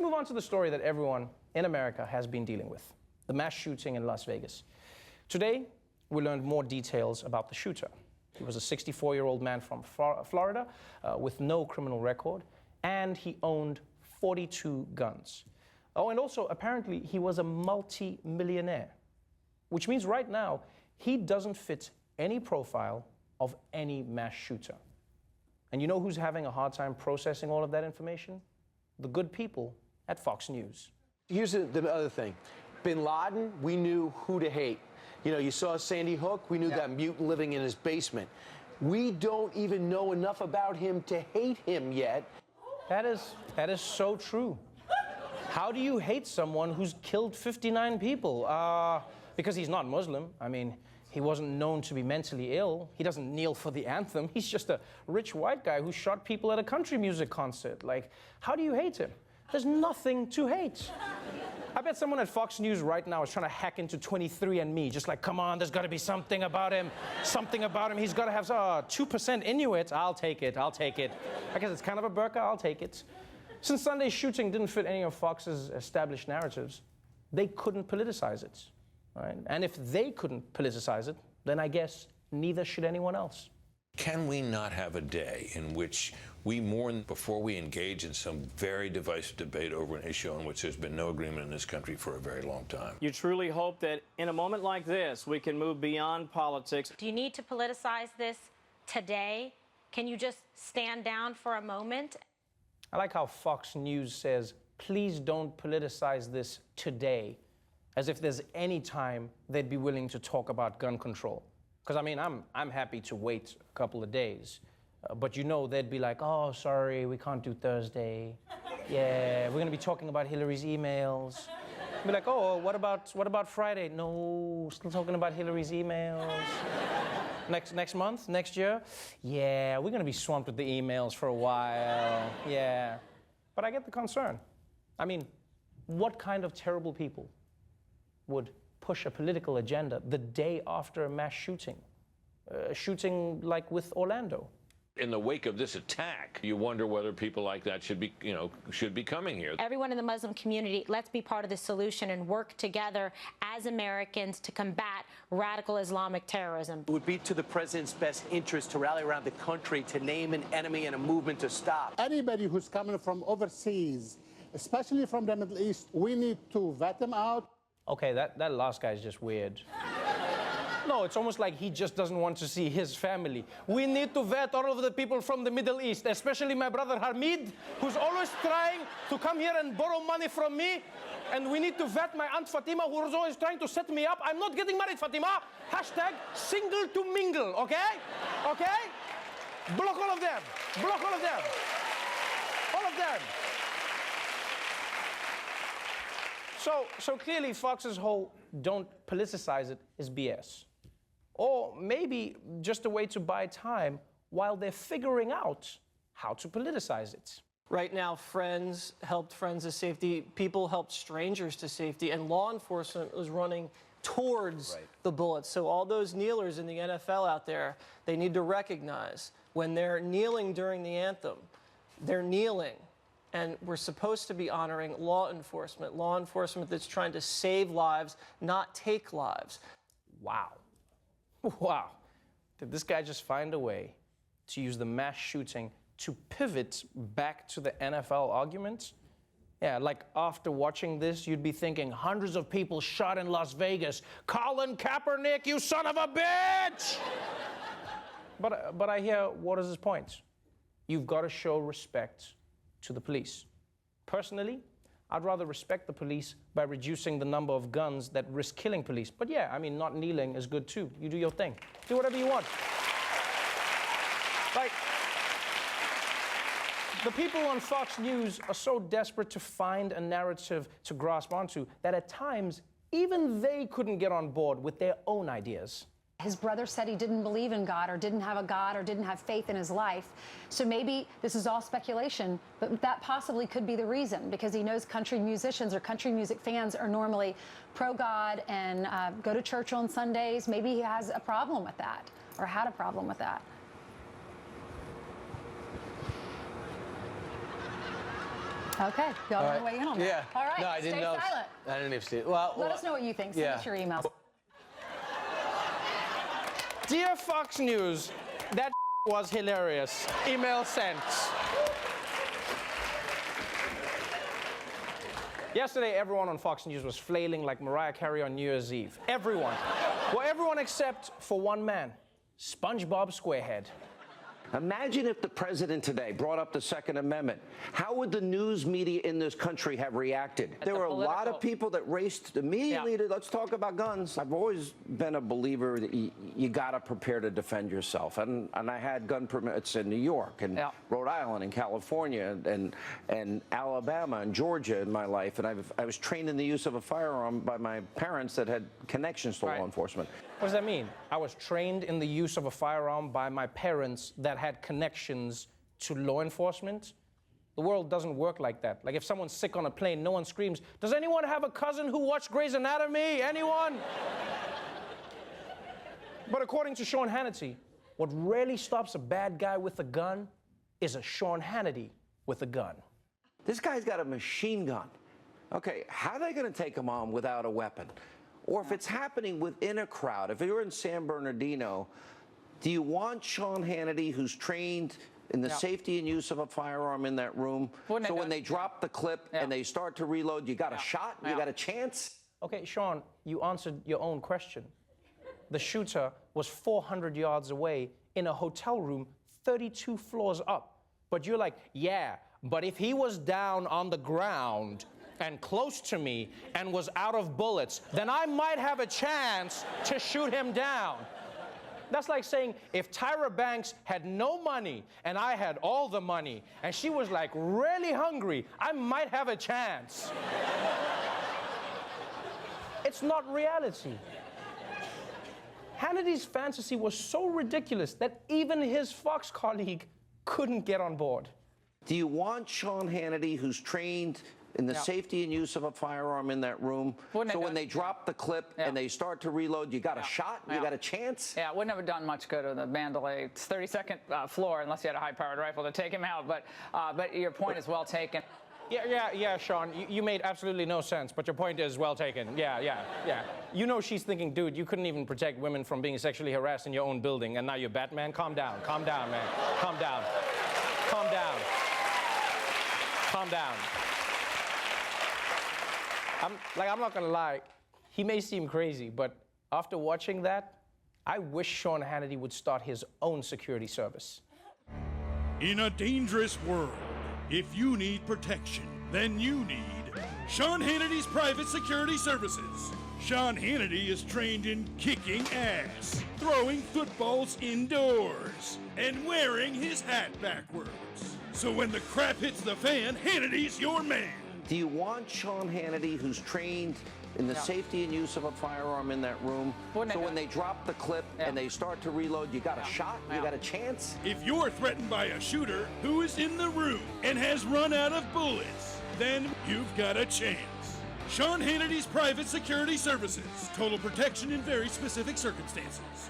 move on to the story that everyone in America has been dealing with, the mass shooting in Las Vegas. Today, we learned more details about the shooter. He was a 64-year-old man from Florida with no criminal record, and he owned 42 guns. Oh, and also, apparently, he was a multi-millionaire, which means right now, he doesn't fit any profile of any mass shooter. And you know who's having a hard time processing all of that information? The good people at Fox News. Here's the other thing. Bin Laden, we knew who to hate. You know, you saw Sandy Hook, we knew that mutant living in his basement. We don't even know enough about him to hate him yet. That is so true. How do you hate someone who's killed 59 people? Because he's not Muslim. I mean, he wasn't known to be mentally ill. He doesn't kneel for the anthem. He's just a rich white guy who shot people at a country music concert. Like, how do you hate him? There's nothing to hate. I bet someone at Fox News right now is trying to hack into 23andMe, just like, come on, there's got to be something about him. Something about him. He's got to have 2% Inuit. I'll take it. I'll take it. I guess it's kind of a burqa. I'll take it. Since Sunday's shooting didn't fit any of Fox's established narratives, they couldn't politicize it. Right? And if they couldn't politicize it, then I guess neither should anyone else. Can we not have a day in which we mourn before we engage in some very divisive debate over an issue on which there's been no agreement in this country for a very long time? You truly hope that in a moment like this, we can move beyond politics. Do you need to politicize this today? Can you just stand down for a moment? I like how Fox News says, please don't politicize this today, as if there's any time they'd be willing to talk about gun control. Because, I mean, I'm happy to wait a couple of days. But you know, they'd be like, oh, sorry, we can't do Thursday. Yeah, we're going to be talking about Hillary's emails. Be like, oh, what about Friday? No, still talking about Hillary's emails. Next month? Next year? Yeah, we're going to be swamped with the emails for a while. Yeah. But I get the concern. I mean, what kind of terrible people would push a political agenda the day after a mass shooting? Shooting like with Orlando. In the wake of this attack, you wonder whether people like that should be coming here. Everyone in the Muslim community, let's be part of the solution and work together as Americans to combat radical Islamic terrorism. It would be to the president's best interest to rally around the country to name an enemy and a movement to stop. Anybody who's coming from overseas, especially from the Middle East, we need to vet them out. Okay, that last guy is just weird. No, it's almost like he just doesn't want to see his family. We need to vet all of the people from the Middle East, especially my brother Hamid, who's always trying to come here and borrow money from me. And we need to vet my Aunt Fatima, who's always trying to set me up. I'm not getting married, Fatima. Hashtag single to mingle, okay? Okay? Block all of them. Block all of them. All of them. So clearly Fox's whole don't politicize it is BS. Or maybe just a way to buy time while they're figuring out how to politicize it. Right now, friends helped friends to safety, people helped strangers to safety, and law enforcement was running towards the bullets. So all those kneelers in the NFL out there, they need to recognize when they're kneeling during the anthem, they're kneeling. And we're supposed to be honoring law enforcement that's trying to save lives, not take lives. Wow. Wow. Did this guy just find a way to use the mass shooting to pivot back to the NFL argument? Yeah, like after watching this, you'd be thinking, hundreds of people shot in Las Vegas. Colin Kaepernick, you son of a bitch! But I hear, what is his point? You've got to show respect to the police. Personally, I'd rather respect the police by reducing the number of guns that risk killing police. But yeah, I mean, not kneeling is good too. You do your thing. Do whatever you want. Like, the people on Fox News are so desperate to find a narrative to grasp onto that at times, even they couldn't get on board with their own ideas. His brother said he didn't believe in God or didn't have a God or didn't have faith in his life. So maybe this is all speculation, but that possibly could be the reason, because he knows country musicians or country music fans are normally pro-God and go to church on Sundays. Maybe he has a problem with that or had a problem with that. Okay, y'all want to weigh in on that? Yeah. All right, No, I didn't stay know. silent. I didn't even see it. Well, Let us know what you think. Send us your emails. Dear Fox News, that was hilarious. Email sent. Yesterday, everyone on Fox News was flailing like Mariah Carey on New Year's Eve. Everyone. Well, everyone except for one man, SpongeBob Squarehead. Imagine if the president today brought up the Second Amendment. How would the news media in this country have reacted? There were a lot of people that raced immediately to, let's talk about guns. I've always been a believer that you got to prepare to defend yourself. And I had gun permits in New York and Rhode Island and California and Alabama and Georgia in my life. And I was trained in the use of a firearm by my parents that had connections to law enforcement. What does that mean? I was trained in the use of a firearm by my parents that had connections to law enforcement. The world doesn't work like that. Like if someone's sick on a plane, no one screams, "Does anyone have a cousin who watched Grey's Anatomy? Anyone?" But according to Sean Hannity, what really stops a bad guy with a gun is a Sean Hannity with a gun. This guy's got a machine gun. Okay, how are they going to take him on without a weapon? Or if it's happening within a crowd, if you're in San Bernardino, do you want Sean Hannity, who's trained in the safety and use of a firearm in that room, so when they drop the clip and they start to reload, you got a shot, you got a chance? Okay, Sean, you answered your own question. The shooter was 400 yards away in a hotel room 32 floors up. But you're like, yeah, but if he was down on the ground and close to me and was out of bullets, then I might have a chance to shoot him down. That's like saying if Tyra Banks had no money and I had all the money and she was like really hungry, I might have a chance. It's not reality. Hannity's fantasy was so ridiculous that even his Fox colleague couldn't get on board. Do you want Sean Hannity, who's trained in the safety and use of a firearm in that room, so when they drop the clip and they start to reload, you got a shot, you got a chance? Yeah, it wouldn't have done much good on the Mandalay 32nd floor unless you had a high-powered rifle to take him out. But your point is well taken. Yeah, Sean, you made absolutely no sense, but your point is well taken. Yeah. You know she's thinking, dude, you couldn't even protect women from being sexually harassed in your own building, and now you're Batman? Calm down, man. Calm down. I'm not gonna lie, he may seem crazy, but after watching that, I wish Sean Hannity would start his own security service. In a dangerous world, if you need protection, then you need Sean Hannity's Private Security Services. Sean Hannity is trained in kicking ass, throwing footballs indoors, and wearing his hat backwards. So when the crap hits the fan, Hannity's your man. Do you want Sean Hannity, who's trained in the safety and use of a firearm in that room, so when they drop the clip and they start to reload, you got a shot, you got a chance? If you're threatened by a shooter who is in the room and has run out of bullets, then you've got a chance. Sean Hannity's Private Security Services. Total protection in very specific circumstances.